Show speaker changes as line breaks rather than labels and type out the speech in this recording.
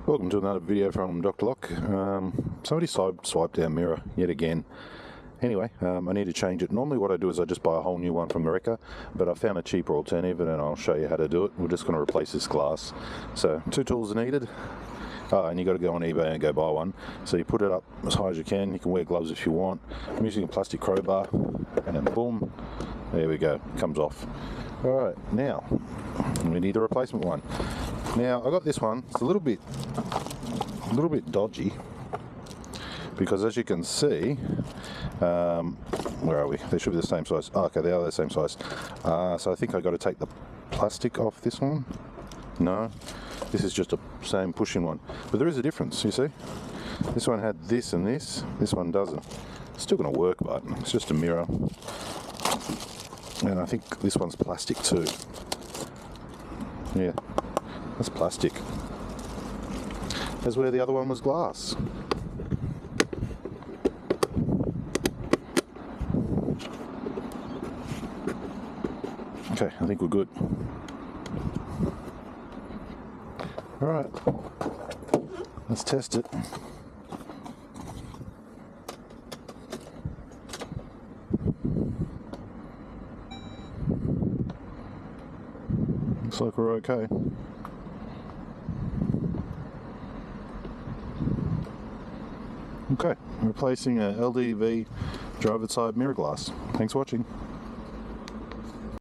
Welcome to another video from Dr. Lock. Somebody swiped our mirror yet again. Anyway, I need to change it. Normally what I do is I just buy a whole new one from the wrecker, but I found a cheaper alternative and I'll show you how to do it. We're just going to replace this glass. So 2 tools are needed. And you got to go on eBay and go buy one. So you put it up as high as you can. You can wear gloves if you want. I'm using a plastic crowbar, and then boom, there we go, it comes off. Alright, now we need a replacement one. Now I got this one. It's a little bit dodgy because, as you can see, where are we? They should be the same size. Oh, okay, they are the same size. So I think I got to take the plastic off this one. No, this is just a same pushing one, but there is a difference. You see, this one had this and this. This one doesn't. It's still going to work, but it's just a mirror. And I think this one's plastic too. Yeah, that's plastic. That's where the other one was glass. Okay, I think we're good. Alright, let's test it. Looks like we're okay. Okay, replacing a LDV driver side mirror glass. Thanks for watching.